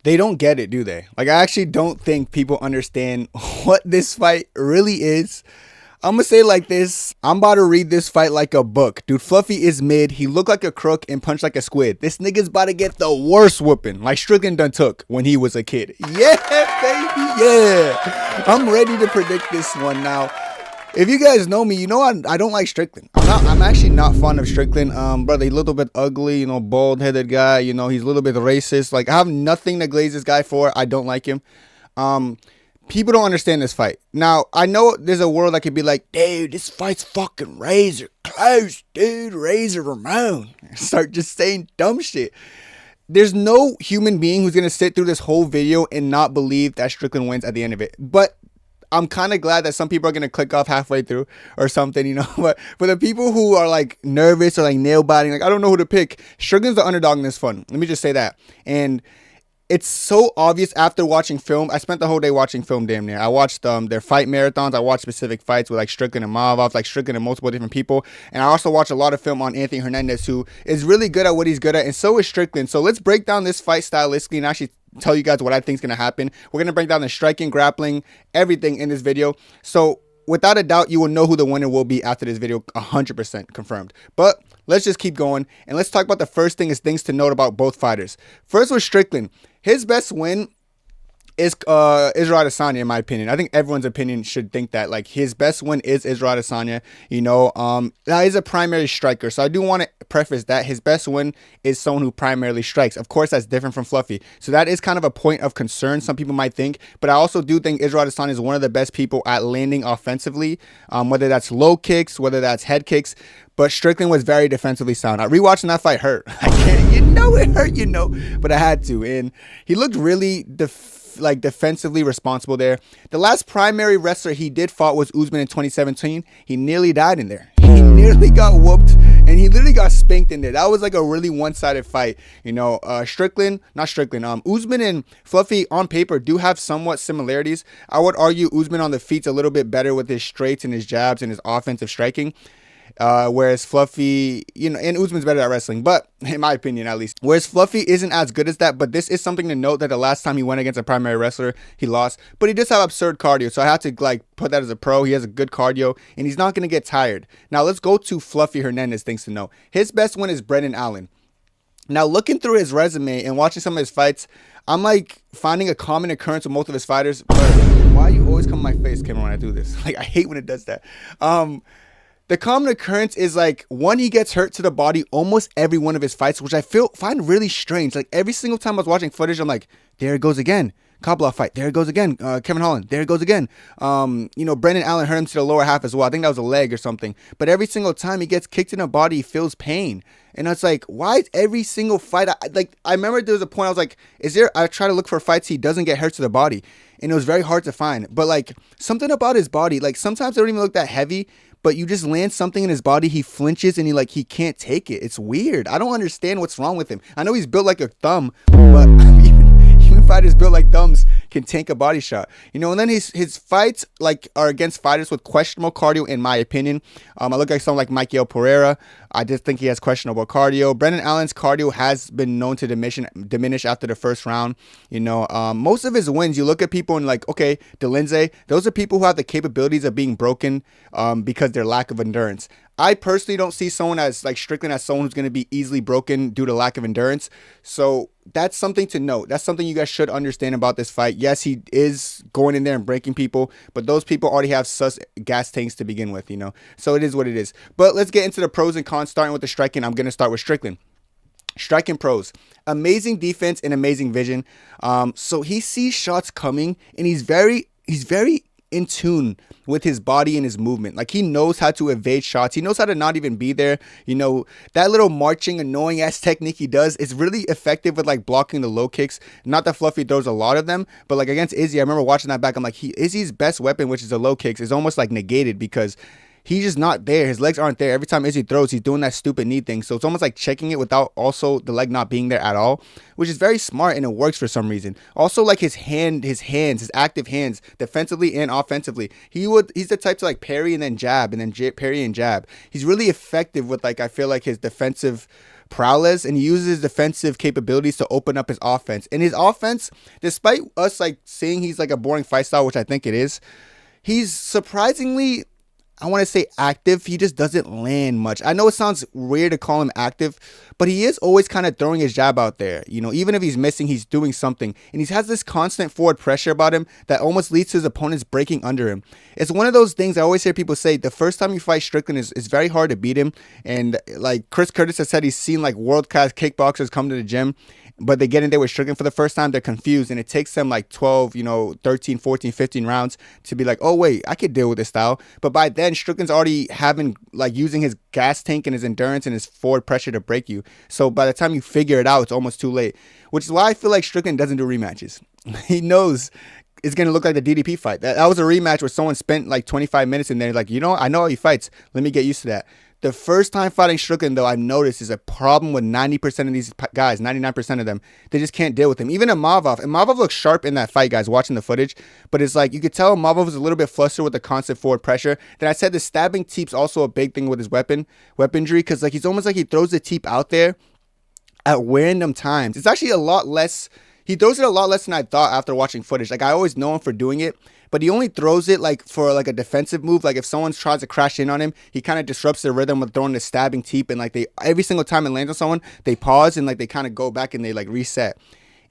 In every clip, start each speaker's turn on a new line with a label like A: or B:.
A: They don't get it, do they? Like, I actually don't think people understand what this fight really is. I'm gonna say it like this. I'm about to read this fight like a book. Dude, Fluffy is mid. He looked like a crook and punched like a squid. This nigga's about to get the worst whooping like Strickland done took when he was a kid. Yeah, baby, yeah. I'm ready to predict this one now. If you guys know me, you know I don't like Strickland. I'm actually not fond of Strickland. Brother, he's a little bit ugly, bald-headed guy. He's a little bit racist. Like, I have nothing to glaze this guy for. I don't like him. People don't understand this fight. Now, I know there's a world that could be like, dude, this fight's fucking razor close, dude, Razor Ramon. Start just saying dumb shit. There's no human being who's going to sit through this whole video and not believe that Strickland wins at the end of it. But I'm kind of glad that some people are going to click off halfway through or something, But for the people who are like nervous or like nail biting, like I don't know who to pick, Strickland's the underdog in this fun. Let me just say that. And it's so obvious after watching film. I spent the whole day watching film damn near. I watched their fight marathons. I watched specific fights with like Strickland and Mavov, like Strickland and multiple different people. And I also watched a lot of film on Anthony Hernandez, who is really good at what he's good at. And so is Strickland. So let's break down this fight stylistically and actually tell you guys what I think is going to happen. We're going to break down the striking, grappling, everything in this video. So without a doubt, you will know who the winner will be after this video, 100% confirmed. But let's just keep going. And let's talk about the first thing is things to note about both fighters. First with Strickland. His best win is Israel Adesanya, in my opinion. I think everyone's opinion should think that. Like, his best win is Israel Adesanya. Now he's a primary striker. So I do want to preface that. His best win is someone who primarily strikes. Of course, that's different from Fluffy. So that is kind of a point of concern, some people might think. But I also do think Israel Adesanya is one of the best people at landing offensively, whether that's low kicks, whether that's head kicks. But Strickland was very defensively sound. Rewatching that fight hurt. It hurt, but I had to. And he looked really defensively responsible there. The last primary wrestler he did fought was Usman in 2017. He nearly died in there. He nearly got whooped, and he literally got spanked in there. That was like a really one-sided fight. Usman and Fluffy on paper do have somewhat similarities. I would argue Usman on the feet's a little bit better with his straights and his jabs and his offensive striking. Whereas Fluffy, and Usman's better at wrestling, but in my opinion, at least. Whereas Fluffy isn't as good as that, but this is something to note that the last time he went against a primary wrestler, he lost. But he does have absurd cardio, so I have to put that as a pro. He has a good cardio, and he's not going to get tired. Now let's go to Fluffy Hernandez, things to know. His best win is Brendan Allen. Now looking through his resume and watching some of his fights, I'm finding a common occurrence with most of his fighters. But why you always come in my face, Cameron, when I do this? I hate when it does that. The common occurrence is one, he gets hurt to the body almost every one of his fights, which I find really strange. Like every single time I was watching footage, I'm like, there it goes again. Kopylov fight, there it goes again. Kevin Holland, there it goes again. Brendan Allen hurt him to the lower half as well. I think that was a leg or something. But every single time he gets kicked in the body, he feels pain. And it's like, why is every single fight? I remember there was a point I was like, I try to look for fights he doesn't get hurt to the body. And it was very hard to find. But something about his body, sometimes they don't even look that heavy. But you just land something in his body, he flinches, and he can't take it. It's weird. I don't understand what's wrong with him. I know he's built like a thumb, but even fighters built like thumbs can tank a body shot. And then his fights are against fighters with questionable cardio, in my opinion. I look at someone like Michael Pereira. I just think he has questionable cardio. Brendan Allen's cardio has been known to diminish after the first round. Most of his wins, you look at people and okay, DeLindsay, those are people who have the capabilities of being broken because their lack of endurance. I personally don't see someone as Strickland as someone who's going to be easily broken due to lack of endurance. So that's something to note. That's something you guys should understand about this fight. Yes, he is going in there and breaking people, but those people already have sus gas tanks to begin with, So it is what it is. But let's get into the pros and cons, starting with the striking. I'm going to start with Strickland. Striking pros. Amazing defense and amazing vision. So he sees shots coming, and he's very in tune with his body and his movement. He knows how to evade shots. He knows how to not even be there. That little marching, annoying ass technique he does is really effective with blocking the low kicks. Not that Fluffy throws a lot of them, but against Izzy, I remember watching that back. I'm Izzy's best weapon, which is the low kicks, is almost negated because he's just not there. His legs aren't there. Every time Izzy throws, he's doing that stupid knee thing. So it's almost like checking it without also the leg not being there at all, which is very smart, and it works for some reason. Also, his active hands, defensively and offensively. He's the type to parry and then jab, and then parry and jab. He's really effective with I feel his defensive prowess, and he uses his defensive capabilities to open up his offense. And his offense, despite us like saying he's like a boring fight style, which I think it is, he's surprisingly, I want to say active. He just doesn't land much. I know it sounds weird to call him active, but he is always kind of throwing his jab out there. You know, even if he's missing, he's doing something. And he has this constant forward pressure about him that almost leads to his opponents breaking under him. It's one of those things I always hear people say, the first time you fight Strickland is very hard to beat him. And like Chris Curtis has said, he's seen like world-class kickboxers come to the gym, but they get in there with Strickland for the first time, they're confused, and it takes them like 12, 13, 14, 15 rounds to be like, oh wait, I could deal with this style. But by then, Strickland's already having like using his gas tank and his endurance and his forward pressure to break you. So by the time you figure it out, it's almost too late, which is why I feel like Strickland doesn't do rematches. He knows it's going to look like the DDP fight. That was a rematch where someone spent like 25 minutes in there, like, I know how he fights. Let me get used to that. The first time fighting Strickland, though, I've noticed is a problem with 90% of these guys, 99% of them. They just can't deal with him. Even Imavov. Imavov looks sharp in that fight, guys, watching the footage. But it's like, you could tell Imavov was a little bit flustered with the constant forward pressure. Then I said the stabbing teep's also a big thing with his weaponry, because like he's almost like he throws the teep out there at random times. It's actually a lot less. He throws it a lot less than I thought after watching footage. Like, I always know him for doing it, but he only throws it like for like a defensive move. Like if someone tries to crash in on him, he kind of disrupts the rhythm with throwing the stabbing teep, and like every single time it lands on someone, they pause and like they kind of go back and they like reset.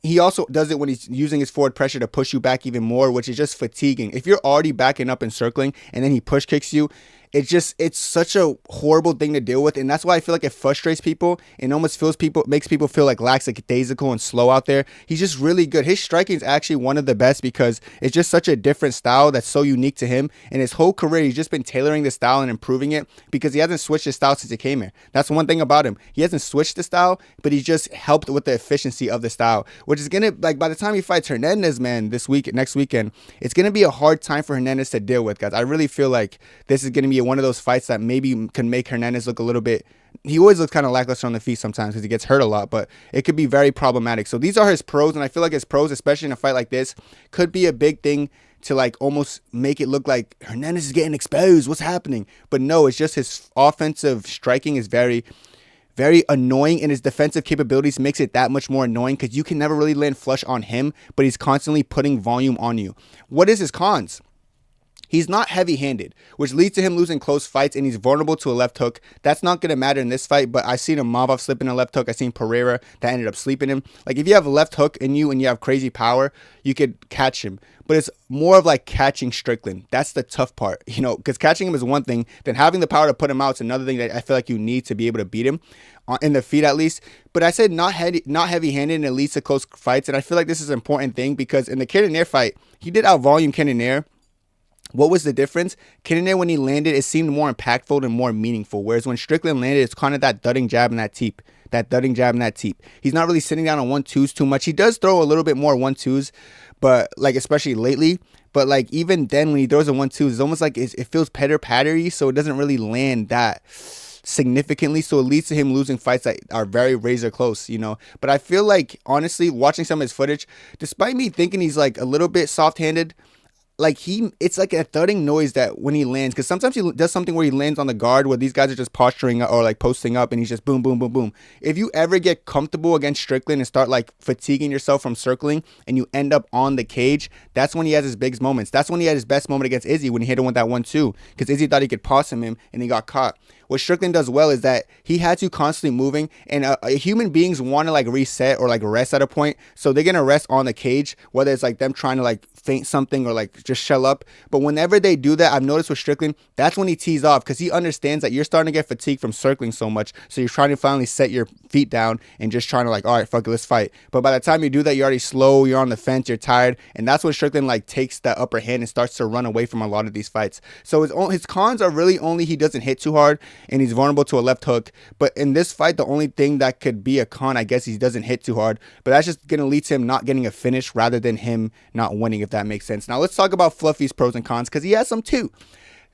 A: He also does it when he's using his forward pressure to push you back even more, which is just fatiguing. If you're already backing up and circling and then he push kicks you, it's such a horrible thing to deal with. And that's why I feel like it frustrates people and almost makes people feel like lackadaisical and slow out there. He's just really good. His striking is actually one of the best because it's just such a different style that's so unique to him. And his whole career, he's just been tailoring the style and improving it because he hasn't switched his style since he came here. That's one thing about him. He hasn't switched the style, but he's just helped with the efficiency of the style, which is going to, like, by the time he fights Hernandez, man, next weekend, it's going to be a hard time for Hernandez to deal with, guys. I really feel like this is going to be one of those fights that maybe can make Hernandez look a little bit, he always looks kind of lackluster on the feet sometimes because he gets hurt a lot, but it could be very problematic. So these are his pros, and I feel like his pros, especially in a fight like this, could be a big thing to like almost make it look like Hernandez is getting exposed. What's happening? But no, it's just his offensive striking is very, very annoying, and his defensive capabilities makes it that much more annoying because you can never really land flush on him, but he's constantly putting volume on you. What is his cons? He's not heavy-handed, which leads to him losing close fights, and he's vulnerable to a left hook. That's not going to matter in this fight, but I've seen Imavov slip in a left hook. I've seen Pereira that ended up sleeping him. Like, if you have a left hook in you and you have crazy power, you could catch him. But it's more of like catching Strickland. That's the tough part, because catching him is one thing. Then having the power to put him out is another thing that I feel like you need to be able to beat him, in the feet at least. But I said not heavy-handed, and it leads to close fights. And I feel like this is an important thing because in the Cannonier fight, he did out-volume Cannonier. What was the difference? Cannonier, when he landed, it seemed more impactful and more meaningful. Whereas when Strickland landed, it's kind of that thudding jab and that teep. He's not really sitting down on 1-2s too much. He does throw a little bit more 1-2s, but like especially lately. But like even then when he throws a 1-2, it's almost like it feels pitter-pattery, so it doesn't really land that significantly, so it leads to him losing fights that are very razor close, But I feel like, honestly, watching some of his footage, despite me thinking he's like a little bit soft-handed, like it's like a thudding noise that when he lands, because sometimes he does something where he lands on the guard where these guys are just posturing or like posting up and he's just boom, boom, boom, boom. If you ever get comfortable against Strickland and start like fatiguing yourself from circling and you end up on the cage, that's when he has his biggest moments. That's when he had his best moment against Izzy, when he hit him with that 1-2, because Izzy thought he could possum him and he got caught. What Strickland does well is that he has you constantly moving, and human beings want to like reset or like rest at a point, so they're gonna rest on the cage, whether it's like them trying to like feint something or like just shell up. But whenever they do that, I've noticed with Strickland, that's when he tees off, because he understands that you're starting to get fatigued from circling so much, so you're trying to finally set your feet down and just trying to like, all right, fuck it, let's fight. But by the time you do that, you're already slow, you're on the fence, you're tired, and that's when Strickland like takes that upper hand and starts to run away from a lot of these fights. So his cons are really only he doesn't hit too hard and he's vulnerable to a left hook. But in this fight, the only thing that could be a con, I guess, he doesn't hit too hard, but that's just going to lead to him not getting a finish rather than him not winning, if that makes sense. Now let's talk about Fluffy's pros and cons, because he has some too.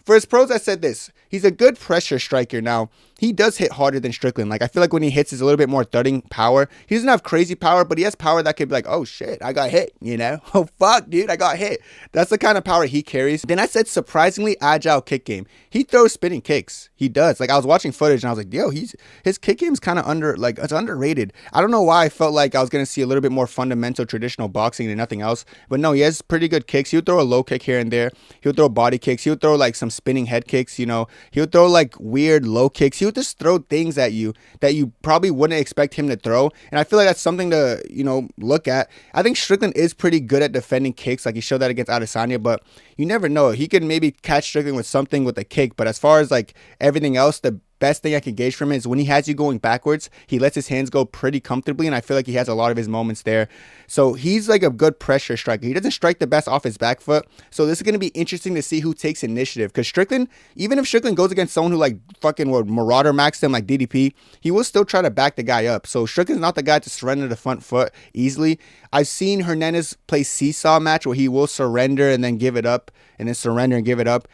A: For his pros, I said this: he's a good pressure striker. Now, he does hit harder than Strickland. Like, I feel like when he hits, it's a little bit more thudding power. He doesn't have crazy power, but he has power that could be like, oh shit, I got hit, you know? Oh fuck, dude, I got hit. That's the kind of power he carries. Then I said surprisingly agile kick game. He throws spinning kicks. He does. Like, I was watching footage and I was like, yo, his kick game's kind of it's underrated. I don't know why I felt like I was gonna see a little bit more fundamental traditional boxing than nothing else. But no, he has pretty good kicks. He would throw a low kick here and there. He would throw body kicks. He would throw like some spinning head kicks, you know. He would throw like weird low kicks. He would just throw things at you that you probably wouldn't expect him to throw. And I feel like that's something to, you know, look at. I think Strickland is pretty good at defending kicks. Like, he showed that against Adesanya, but you never know. He could maybe catch Strickland with something with a kick. But as far as like everything else, the best thing I can gauge from him is when he has you going backwards, he lets his hands go pretty comfortably, and I feel like he has a lot of his moments there. So he's like a good pressure striker. He doesn't strike the best off his back foot. So this is going to be interesting to see who takes initiative, because Strickland, even if Strickland goes against someone who like fucking would Marauder max him like DDP, he will still try to back the guy up. So Strickland's not the guy to surrender the front foot easily. I've seen Hernandez play seesaw match where he will surrender and then give it up, and then surrender and give it up.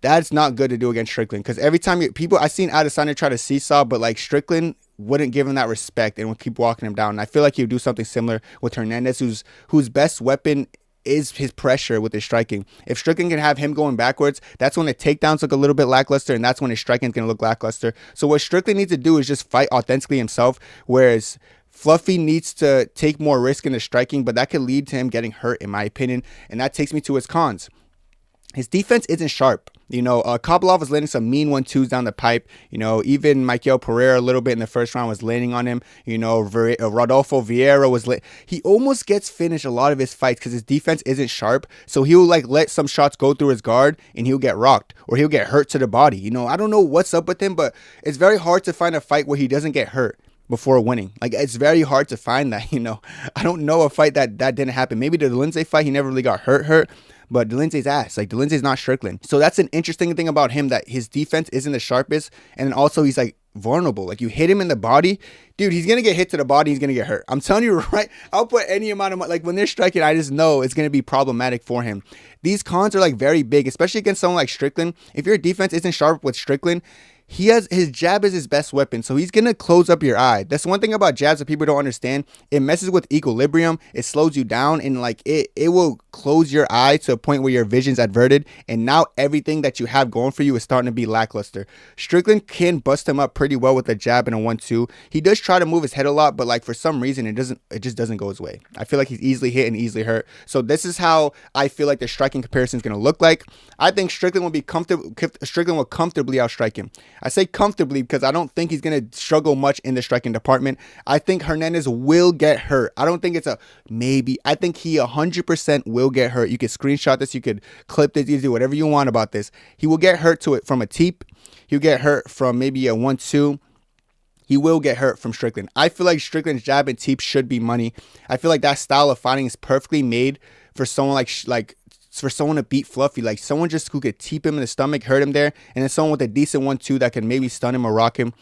A: That's not good to do against Strickland, because every time I've seen Adesanya try to seesaw, but like Strickland wouldn't give him that respect and would keep walking him down. And I feel like he would do something similar with Hernandez, whose best weapon is his pressure with his striking. If Strickland can have him going backwards, that's when the takedowns look a little bit lackluster, and that's when his striking is going to look lackluster. So what Strickland needs to do is just fight authentically himself, whereas Fluffy needs to take more risk in the striking, but that could lead to him getting hurt, in my opinion. And that takes me to his cons. His defense isn't sharp. You know, Kopylov was landing some mean 1-2s down the pipe. You know, even Michael Pereira a little bit in the first round was landing on him. You know, Rodolfo Vieira was he almost gets finished a lot of his fights because his defense isn't sharp. So he'll like let some shots go through his guard and he'll get rocked or he'll get hurt to the body. You know, I don't know what's up with him, but it's very hard to find a fight where he doesn't get hurt before winning. Like, it's very hard to find that, you know. I don't know a fight that didn't happen. Maybe the Lindsay fight, he never really got hurt. But Lindsay's ass. Like, Lindsay's not Strickland. So that's an interesting thing about him, that his defense isn't the sharpest. And also he's like vulnerable. Like, you hit him in the body, dude, he's going to get hit to the body. He's going to get hurt. I'm telling you, right? I'll put any amount of money. Like, when they're striking, I just know it's going to be problematic for him. These cons are like very big, especially against someone like Strickland. If your defense isn't sharp with Strickland, his jab is his best weapon, so he's gonna close up your eye. That's one thing about jabs that people don't understand. It messes with equilibrium, it slows you down, and like it will close your eye to a point where your vision's adverted, and now everything that you have going for you is starting to be lackluster. Strickland can bust him up pretty well with a jab and a 1-2. He does try to move his head a lot, but like for some reason it just doesn't go his way. I feel like he's easily hit and easily hurt. So this is how I feel like the striking comparison is gonna look like. I think Strickland will be comfortable. Strickland will comfortably outstrike him. I say comfortably because I don't think he's going to struggle much in the striking department. I think Hernandez will get hurt. I don't think it's a maybe. I think he 100% will get hurt. You could screenshot this. You could clip this. You do whatever you want about this. He will get hurt to it from a teep. He'll get hurt from maybe a 1-2. He will get hurt from Strickland. I feel like Strickland's jab and teep should be money. I feel like that style of fighting is perfectly made for someone like for someone to beat Fluffy, like someone just who could teep him in the stomach, hurt him there, and then someone with a decent 1-2 that can maybe stun him or rock him.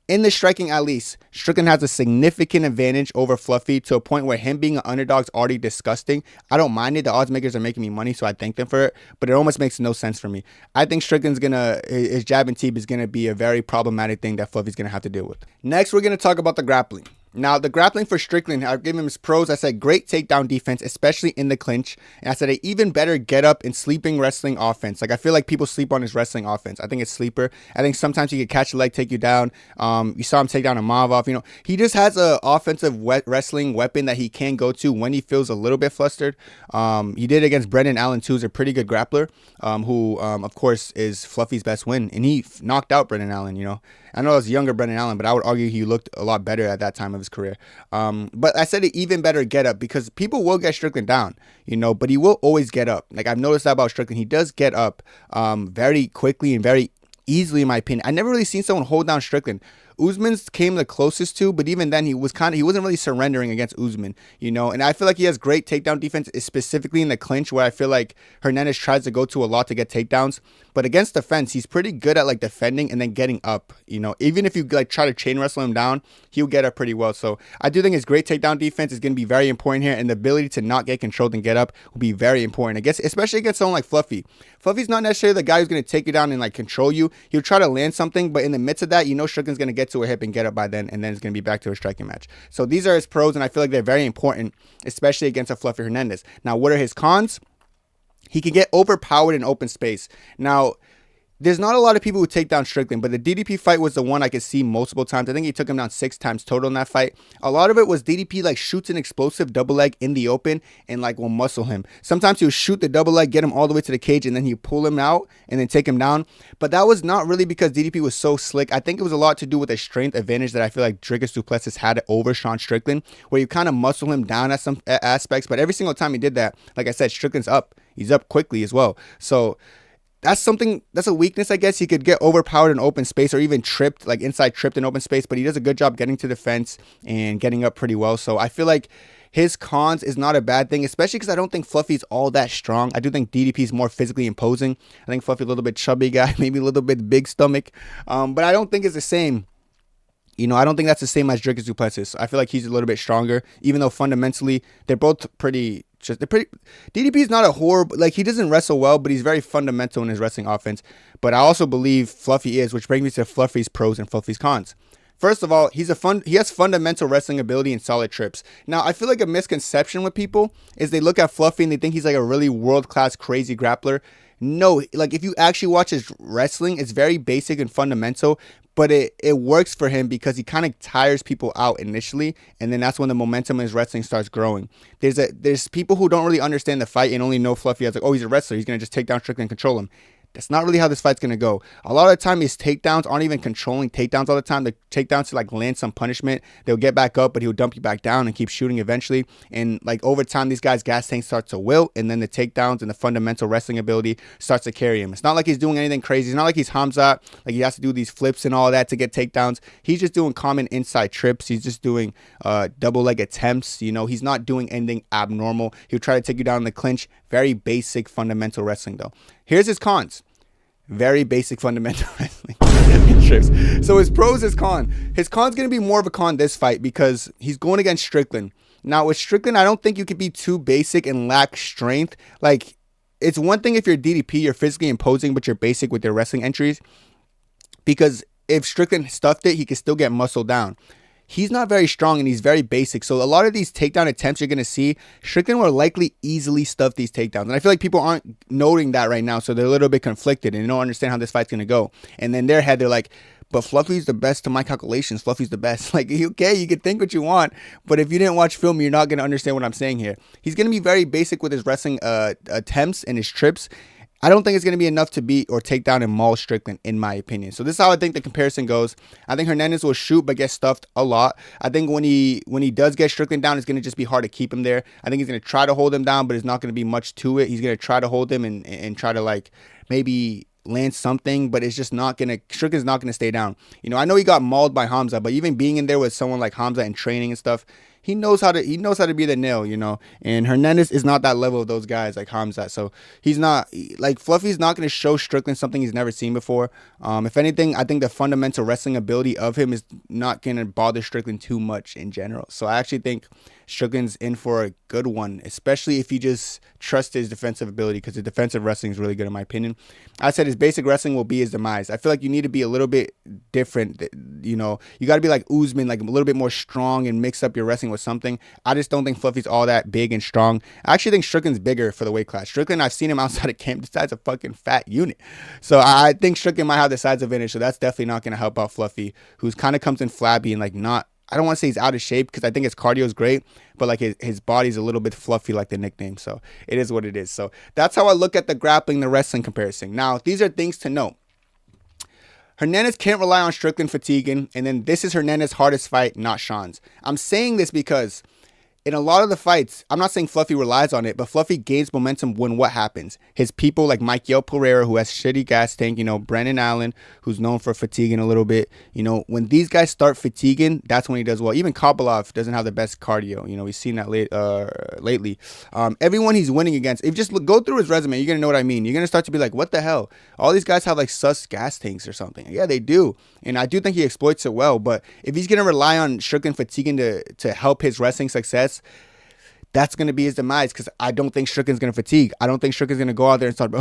A: In the striking, at least, Strickland has a significant advantage over Fluffy to a point where him being an underdog is already disgusting. I don't mind it. The odds makers are making me money, so I thank them for it, but it almost makes no sense for me. I think his jab and teep is going to be a very problematic thing that Fluffy's going to have to deal with. Next, we're going to talk about the grappling. Now, the grappling for Strickland, I've given him his pros. I said great takedown defense, especially in the clinch. And I said an even better get up and sleeping wrestling offense. Like, I feel like people sleep on his wrestling offense. I think it's sleeper. I think sometimes he could catch a leg, take you down. You saw him take down a Mavov. You know, he just has an offensive wrestling weapon that he can go to when he feels a little bit flustered. He did it against Brendan Allen, too, who's a pretty good grappler, who, of course, is Fluffy's best win. And he knocked out Brendan Allen, you know. I know it was younger Brendan Allen, but I would argue he looked a lot better at that time of his career. But I said an even better get up because people will get Strickland down, you know, but he will always get up. Like, I've noticed that about Strickland. He does get up very quickly and very easily, in my opinion. I never really seen someone hold down Strickland. Usman's came the closest to, but even then he wasn't really surrendering against Usman, and I feel like he has great takedown defense, specifically in the clinch, where I feel like Hernandez tries to go to a lot to get takedowns, but against the fence, he's pretty good at like defending and then getting up, even if you like try to chain wrestle him down, he'll get up pretty well. So I do think his great takedown defense is going to be very important here, and the ability to not get controlled and get up will be very important. I guess, especially against someone like Fluffy. Fluffy's not necessarily the guy who's going to take you down and like control you. He'll try to land something, but in the midst of that, Strickland's going to get to a hip and get up by then, and then it's going to be back to a striking match. So these are his pros, and I feel like they're very important, especially against a Fluffy Hernandez. Now, what are his cons? He can get overpowered in open space. Now, there's not a lot of people who take down Strickland, but the DDP fight was the one I could see multiple times. I think he took him down 6 times total in that fight. A lot of it was DDP like shoots an explosive double leg in the open and like will muscle him. Sometimes he'll shoot the double leg, get him all the way to the cage, and then he'll pull him out and then take him down. But that was not really because DDP was so slick. I think it was a lot to do with the strength advantage that I feel like Dricus du Plessis had over Sean Strickland, where you kind of muscle him down at some aspects. But every single time he did that, like I said, Strickland's up. He's up quickly as well. So that's a weakness, I guess. He could get overpowered in open space or even tripped, like inside tripped in open space, but he does a good job getting to the fence and getting up pretty well. So I feel like his cons is not a bad thing, especially because I don't think Fluffy's all that strong. I do think DDP is more physically imposing. I think Fluffy a little bit chubby guy, maybe a little bit big stomach, but I don't think it's the same. I don't think that's the same as Dricus du Plessis. I feel like he's a little bit stronger, even though fundamentally they're both pretty. DDP is not a horrible, like he doesn't wrestle well, but he's very fundamental in his wrestling offense. But I also believe Fluffy is, which brings me to Fluffy's pros and Fluffy's cons. First of all, he has fundamental wrestling ability and solid trips. Now, I feel like a misconception with people is they look at Fluffy and they think he's like a really world-class crazy grappler. No, like if you actually watch his wrestling, it's very basic and fundamental, but it works for him because he kind of tires people out initially, and then that's when the momentum in his wrestling starts growing. There's people who don't really understand the fight and only know Fluffy as like, oh, he's a wrestler, he's going to just take down Strickland and control him. That's not really how this fight's going to go. A lot of the time, his takedowns aren't even controlling takedowns all the time. The takedowns to like land some punishment. They'll get back up, but he'll dump you back down and keep shooting eventually. And like over time, these guys' gas tanks start to wilt, and then the takedowns and the fundamental wrestling ability starts to carry him. It's not like he's doing anything crazy. It's not like he's Hamzat, like he has to do these flips and all that to get takedowns. He's just doing common inside trips. He's just doing double leg attempts. He's not doing anything abnormal. He'll try to take you down in the clinch. Very basic fundamental wrestling though. Here's his cons. Very basic fundamental wrestling trips. So his pros, his con. His con's going to be more of a con this fight because he's going against Strickland. Now with Strickland, I don't think you could be too basic and lack strength. Like, it's one thing if you're DDP, you're physically imposing, but you're basic with your wrestling entries. Because if Strickland stuffed it, he could still get muscled down. He's not very strong and he's very basic. So a lot of these takedown attempts you're going to see, Strickland will likely easily stuff these takedowns. And I feel like people aren't noting that right now. So they're a little bit conflicted and they don't understand how this fight's going to go. And in their head, they're like, but Fluffy's the best to my calculations. Fluffy's the best. Like, okay, you can think what you want, but if you didn't watch film, you're not going to understand what I'm saying here. He's going to be very basic with his wrestling attempts and his trips. I don't think it's going to be enough to beat or take down and maul Strickland, in my opinion. So this is how I think the comparison goes. I think Hernandez will shoot but get stuffed a lot. I think when he does get Strickland down, it's going to just be hard to keep him there. I think he's going to try to hold him down, but it's not going to be much to it. He's going to try to hold him and try to like maybe land something, but it's just not going to, Strickland's not going to stay down. I know he got mauled by Hamza, but even being in there with someone like Hamza and training and stuff, he knows how to be the nail, and Hernandez is not that level of those guys like Hamzat. So he's not like Fluffy's not going to show Strickland something he's never seen before. If anything, I think the fundamental wrestling ability of him is not going to bother Strickland too much in general. So I actually think Strickland's in for a good one, especially if you just trust his defensive ability, because his defensive wrestling is really good in my opinion. I said his basic wrestling will be his demise. I feel like you need to be a little bit different. You got to be like Usman, like a little bit more strong and mix up your wrestling with something. I just don't think Fluffy's all that big and strong. I actually think Strickland's bigger for the weight class. Strickland, I've seen him outside of camp. This guy's a fucking fat unit. So I think Strickland might have the size advantage. So that's definitely not going to help out Fluffy, who's kind of comes in flabby and like not, I don't want to say he's out of shape because I think his cardio is great, but like his body's a little bit fluffy, like the nickname. So it is what it is. So that's how I look at the grappling, the wrestling comparison. Now, these are things to note. Hernandez can't rely on Strickland fatiguing, and then this is Hernandez's hardest fight, not Sean's. I'm saying this because in a lot of the fights, I'm not saying Fluffy relies on it, but Fluffy gains momentum when what happens? His people like Michael Pereira, who has shitty gas tank, Brennan Allen, who's known for fatiguing a little bit. When these guys start fatiguing, that's when he does well. Even Kopylov doesn't have the best cardio. We've seen that lately. Everyone he's winning against, if you just go through his resume, you're going to know what I mean. You're going to start to be like, what the hell? All these guys have like sus gas tanks or something. Yeah, they do. And I do think he exploits it well. But if he's going to rely on Strickland fatiguing to help his wrestling success, that's going to be his demise, because I don't think Strickland's going to fatigue. I don't think Strickland's going to go out there and start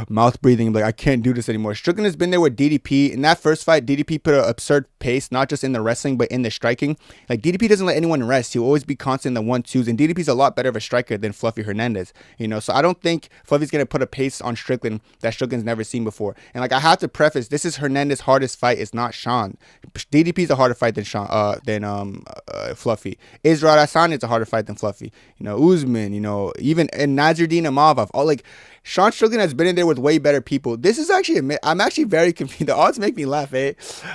A: mouth breathing and be like, I can't do this anymore. Strickland has been there with DDP. In that first fight, DDP put an absurd pace, not just in the wrestling, but in the striking. Like, DDP doesn't let anyone rest. He'll always be constant in the 1-2s, and DDP's a lot better of a striker than Fluffy Hernandez, So I don't think Fluffy's going to put a pace on Strickland that Strickland's never seen before. And like, I have to preface, this is Hernandez's hardest fight. It's not Sean. DDP's a harder fight than Fluffy. Israel Adesanya is a harder fight than Fluffy. Usman, even and Nazardine Imavov. All like Sean Strickland has been in there with way better people. This is actually, I'm actually very confused. The odds make me laugh, eh?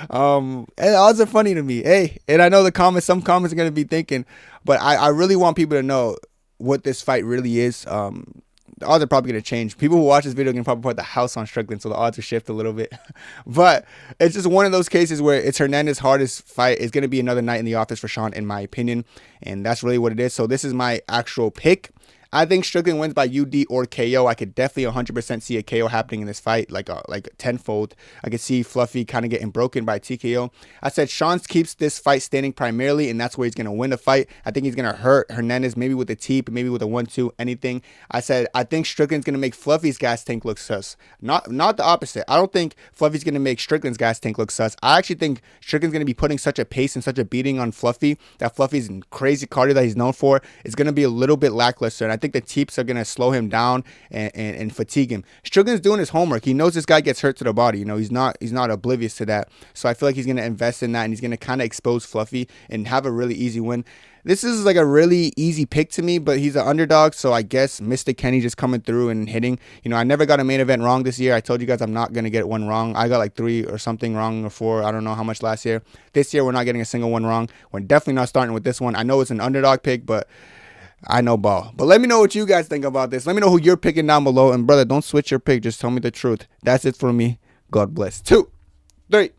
A: And the odds are funny to me, eh? And I know some comments are gonna be thinking, but I really want people to know what this fight really is. The odds are probably going to change. People who watch this video can probably put the house on Strickland, so the odds will shift a little bit. But it's just one of those cases where it's Hernandez's hardest fight. It's going to be another night in the office for Sean, in my opinion. And that's really what it is. So this is my actual pick. I think Strickland wins by UD or KO. I could definitely 100% see a KO happening in this fight, like tenfold. I could see Fluffy kind of getting broken by TKO. I said Sean keeps this fight standing primarily, and that's where he's going to win the fight. I think he's going to hurt Hernandez, maybe with a teep, maybe with a 1-2, anything. I said I think Strickland's going to make Fluffy's gas tank look sus. Not the opposite. I don't think Fluffy's going to make Strickland's gas tank look sus. I actually think Strickland's going to be putting such a pace and such a beating on Fluffy that Fluffy's crazy cardio that he's known for is going to be a little bit lackluster, and I think the teeps are going to slow him down and fatigue him. Strickland's doing his homework. He knows this guy gets hurt to the body. He's not oblivious to that. So I feel like he's going to invest in that, and he's going to kind of expose Fluffy and have a really easy win. This is like a really easy pick to me, but he's an underdog, so I guess Mr. Kenny just coming through and hitting. I never got a main event wrong this year. I told you guys I'm not going to get one wrong. I got like 3 or something wrong, or 4. I don't know how much last year. This year, we're not getting a single one wrong. We're definitely not starting with this one. I know it's an underdog pick, but I know ball. But let me know what you guys think about this. Let me know who you're picking down below. And brother, don't switch your pick. Just tell me the truth. That's it for me. God bless. 2, 3.